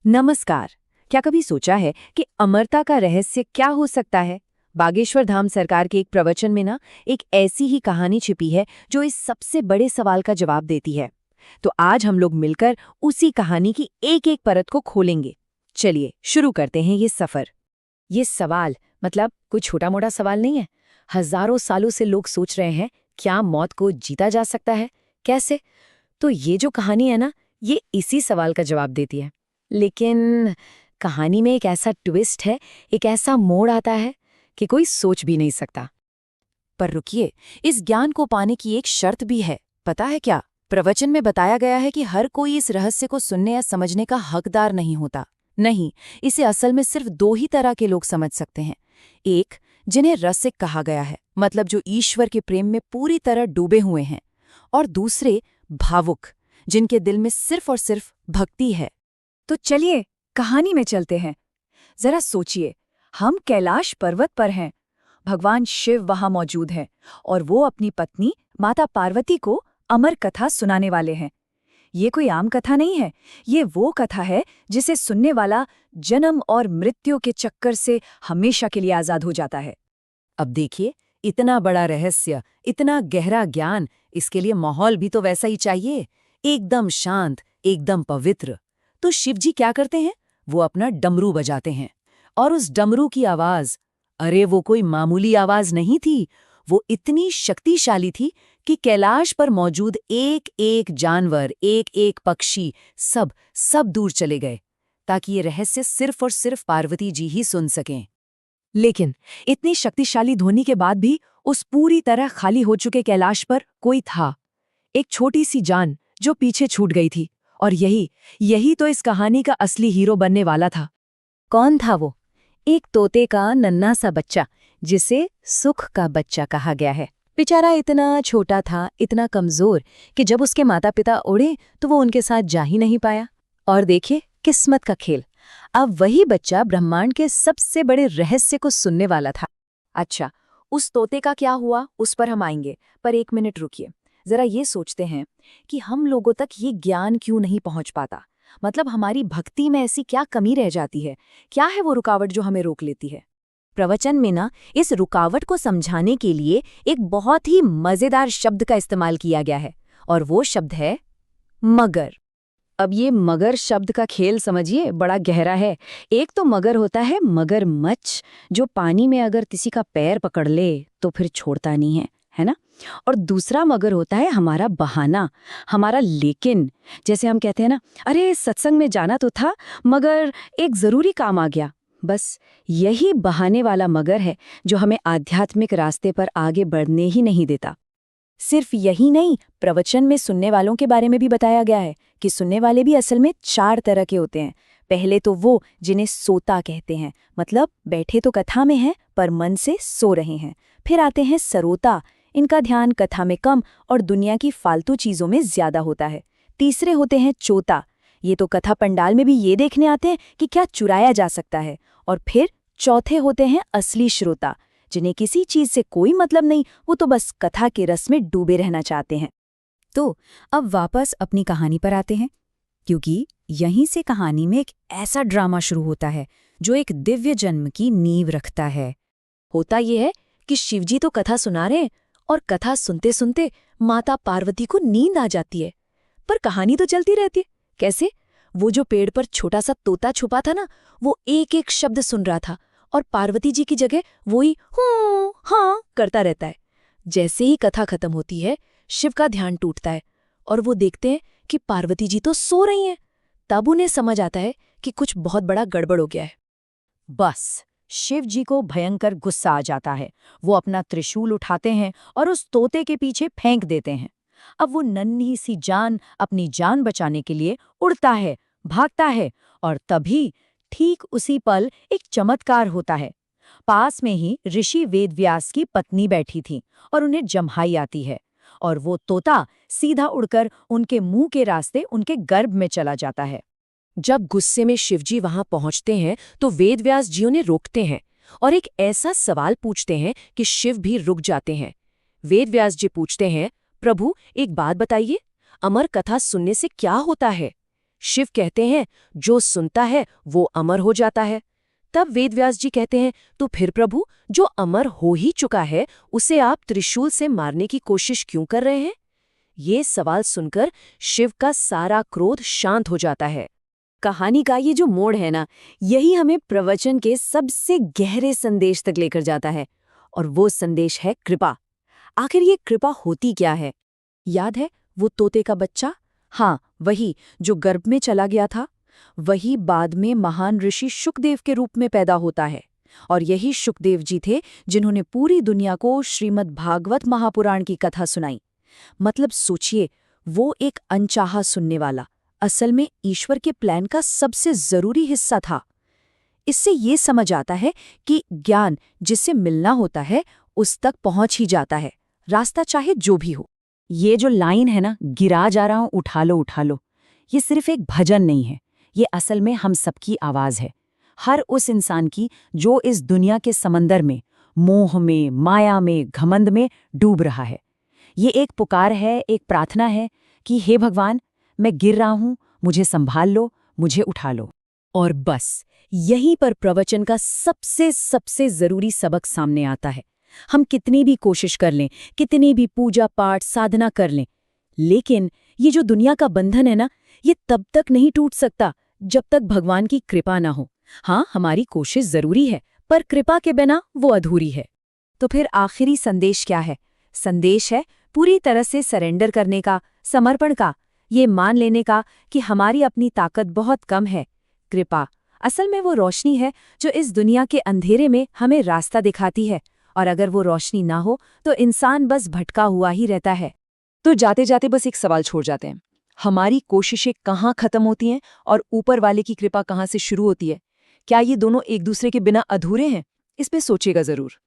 नमस्कार। क्या कभी सोचा है कि अमरता का रहस्य क्या हो सकता है? बागेश्वर धाम सरकार के एक प्रवचन में ना एक ऐसी ही कहानी छिपी है जो इस सबसे बड़े सवाल का जवाब देती है। तो आज हम लोग मिलकर उसी कहानी की एक एक परत को खोलेंगे। चलिए शुरू करते हैं ये सफर। ये सवाल मतलब कोई छोटा मोटा सवाल नहीं है। हजारों सालों से लोग सोच रहे हैं, क्या मौत को जीता जा सकता है, कैसे? तो ये जो कहानी है ना, ये इसी सवाल का जवाब देती है। लेकिन कहानी में एक ऐसा ट्विस्ट है, एक ऐसा मोड़ आता है कि कोई सोच भी नहीं सकता। पर रुकिए, इस ज्ञान को पाने की एक शर्त भी है। पता है क्या? प्रवचन में बताया गया है कि हर कोई इस रहस्य को सुनने या समझने का हकदार नहीं होता। नहीं, इसे असल में सिर्फ दो ही तरह के लोग समझ सकते हैं। एक, जिन्हें रसिक कहा गया है, मतलब जो ईश्वर के प्रेम में पूरी तरह डूबे हुए हैं। और दूसरे, भावुक, जिनके दिल में सिर्फ और सिर्फ भक्ति है। तो चलिए कहानी में चलते हैं। जरा सोचिए, हम कैलाश पर्वत पर हैं। भगवान शिव वहां मौजूद हैं और वो अपनी पत्नी माता पार्वती को अमर कथा सुनाने वाले हैं। ये कोई आम कथा नहीं है, ये वो कथा है जिसे सुनने वाला जन्म और मृत्यु के चक्कर से हमेशा के लिए आजाद हो जाता है। अब देखिए, इतना बड़ा रहस्य, इतना गहरा ज्ञान, इसके लिए माहौल भी तो वैसा ही चाहिए, एकदम शांत, एकदम पवित्र। तो शिवजी क्या करते हैं? वो अपना डमरू बजाते हैं। और उस डमरू की आवाज, अरे वो कोई मामूली आवाज नहीं थी। वो इतनी शक्तिशाली थी कि कैलाश पर मौजूद एक एक जानवर, एक एक पक्षी, सब दूर चले गए, ताकि ये रहस्य सिर्फ और सिर्फ पार्वती जी ही सुन सकें। लेकिन इतनी शक्तिशाली ध्वनि के बाद भी उस पूरी तरह खाली हो चुके कैलाश पर कोई था, एक छोटी सी जान जो पीछे छूट गई थी। और यही तो इस कहानी का असली हीरो बनने वाला था। कौन था वो? एक तोते का नन्हा सा बच्चा, जिसे सुख का बच्चा कहा गया है। बेचारा इतना छोटा था, इतना कमजोर कि जब उसके माता पिता उड़े तो वो उनके साथ जा ही नहीं पाया। और देखिए किस्मत का खेल, अब वही बच्चा ब्रह्मांड के सबसे बड़े रहस्य को सुनने वाला था। अच्छा, उस तोते का क्या हुआ, उस पर हम आएंगे, पर एक मिनट रुकिए। जरा ये सोचते हैं कि हम लोगों तक ये ज्ञान क्यों नहीं पहुंच पाता। मतलब हमारी भक्ति में ऐसी क्या कमी रह जाती है? क्या है वो रुकावट जो हमें रोक लेती है? प्रवचन में ना इस रुकावट को समझाने के लिए एक बहुत ही मजेदार शब्द का इस्तेमाल किया गया है, और वो शब्द है मगर। अब ये मगर शब्द का खेल समझिए, बड़ा गहरा है। एक तो मगर होता है मगरमच्छ, जो पानी में अगर किसी का पैर पकड़ ले तो फिर छोड़ता नहीं है ना? और दूसरा मगर होता है हमारा बहाना, हमारा लेकिन। जैसे हम कहते हैं ना, अरे सत्संग में जाना तो था मगर एक जरूरी काम आ गया। बस यही बहाने वाला मगर है जो हमें आध्यात्मिक रास्ते पर आगे बढ़ने ही नहीं देता। सिर्फ यही नहीं, प्रवचन में सुनने वालों के बारे में भी बताया गया है कि सुनने वाले भी असल में 4 तरह के होते हैं। पहले तो वो जिन्हें सोता कहते हैं, मतलब बैठे तो कथा में हैं पर मन से सो रहे हैं। फिर आते हैं सरोता, इनका ध्यान कथा में कम और दुनिया की फालतू चीजों में ज्यादा होता है। तीसरे होते हैं चोता, ये तो कथा पंडाल में भी ये देखने आते हैं कि क्या चुराया जा सकता है। और फिर चौथे होते हैं असली श्रोता, जिन्हें किसी चीज से कोई मतलब नहीं, वो तो बस कथा के रस में डूबे रहना चाहते हैं। तो अब वापस अपनी कहानी पर आते हैं, क्योंकि यहीं से कहानी में एक ऐसा ड्रामा शुरू होता है जो एक दिव्य जन्म की नींव रखता है। होता यह है कि शिवजी तो कथा सुना रहे हैं और कथा सुनते सुनते माता पार्वती को नींद आ जाती है, पर कहानी तो चलती रहती है। कैसे? वो जो पेड़ पर छोटा सा तोता छुपा था ना, वो एक एक शब्द सुन रहा था और पार्वती जी की जगह वही हूँ हाँ करता रहता है। जैसे ही कथा खत्म होती है, शिव का ध्यान टूटता है और वो देखते हैं कि पार्वती जी तो सो रही हैं। तब उन्हें समझ आता है कि कुछ बहुत बड़ा गड़बड़ हो गया है। बस शिव जी को भयंकर गुस्सा आ जाता है। वो अपना त्रिशूल उठाते हैं और उस तोते के पीछे फेंक देते हैं। अब वो नन्ही सी जान अपनी जान बचाने के लिए उड़ता है, भागता है, और तभी ठीक उसी पल एक चमत्कार होता है। पास में ही ऋषि वेदव्यास की पत्नी बैठी थी और उन्हें जम्हाई आती है, और वो तोता सीधा उड़कर उनके मुंह के रास्ते उनके गर्भ में चला जाता है। जब गुस्से में शिवजी वहां पहुंचते हैं तो वेदव्यास जी उन्हें रोकते हैं और एक ऐसा सवाल पूछते हैं कि शिव भी रुक जाते हैं। वेदव्यास जी पूछते हैं, प्रभु एक बात बताइए, अमर कथा सुनने से क्या होता है? शिव कहते हैं जो सुनता है वो अमर हो जाता है। तब वेदव्यास जी कहते हैं तो फिर प्रभु जो अमर हो ही चुका है उसे आप त्रिशूल से मारने की कोशिश क्यों कर रहे हैं? ये सवाल सुनकर शिव का सारा क्रोध शांत हो जाता है। कहानी का ये जो मोड़ है ना, यही हमें प्रवचन के सबसे गहरे संदेश तक लेकर जाता है, और वो संदेश है कृपा। आखिर ये कृपा होती क्या है? याद है वो तोते का बच्चा? हाँ, वही जो गर्भ में चला गया था। वही बाद में महान ऋषि शुकदेव के रूप में पैदा होता है, और यही शुकदेव जी थे जिन्होंने पूरी दुनिया को श्रीमद् भागवत महापुराण की कथा सुनाई। मतलब सोचिए, वो एक अनचाहा सुनने वाला असल में ईश्वर के प्लान का सबसे जरूरी हिस्सा था। इससे ये समझ आता है कि ज्ञान जिससे मिलना होता है उस तक पहुंच ही जाता है, रास्ता चाहे जो भी हो। ये जो लाइन है ना, गिरा जा रहा हूं उठा लो, ये सिर्फ एक भजन नहीं है, ये असल में हम सबकी आवाज है। हर उस इंसान की जो इस दुनिया के समंदर में, मोह में, माया में, घमंड में डूब रहा है। ये एक पुकार है, एक प्रार्थना है कि हे भगवान, मैं गिर रहा हूं, मुझे संभाल लो, मुझे उठा लो। और बस यहीं पर प्रवचन का सबसे जरूरी सबक सामने आता है। हम कितनी भी कोशिश कर लें, कितनी भी पूजा पाठ साधना कर लें, लेकिन ये जो दुनिया का बंधन है ना, ये तब तक नहीं टूट सकता जब तक भगवान की कृपा ना हो। हाँ, हमारी कोशिश जरूरी है, पर कृपा के बिना वो अधूरी है। तो फिर आखिरी संदेश क्या है? संदेश है पूरी तरह से सरेंडर करने का, समर्पण का, ये मान लेने का कि हमारी अपनी ताकत बहुत कम है। कृपा असल में वो रोशनी है जो इस दुनिया के अंधेरे में हमें रास्ता दिखाती है, और अगर वो रोशनी ना हो तो इंसान बस भटका हुआ ही रहता है। तो जाते जाते बस एक सवाल छोड़ जाते हैं, हमारी कोशिशें कहाँ खत्म होती हैं और ऊपर वाले की कृपा कहाँ से शुरू होती है? क्या ये दोनों एक दूसरे के बिना अधूरे हैं? इस पे सोचिएगा जरूर।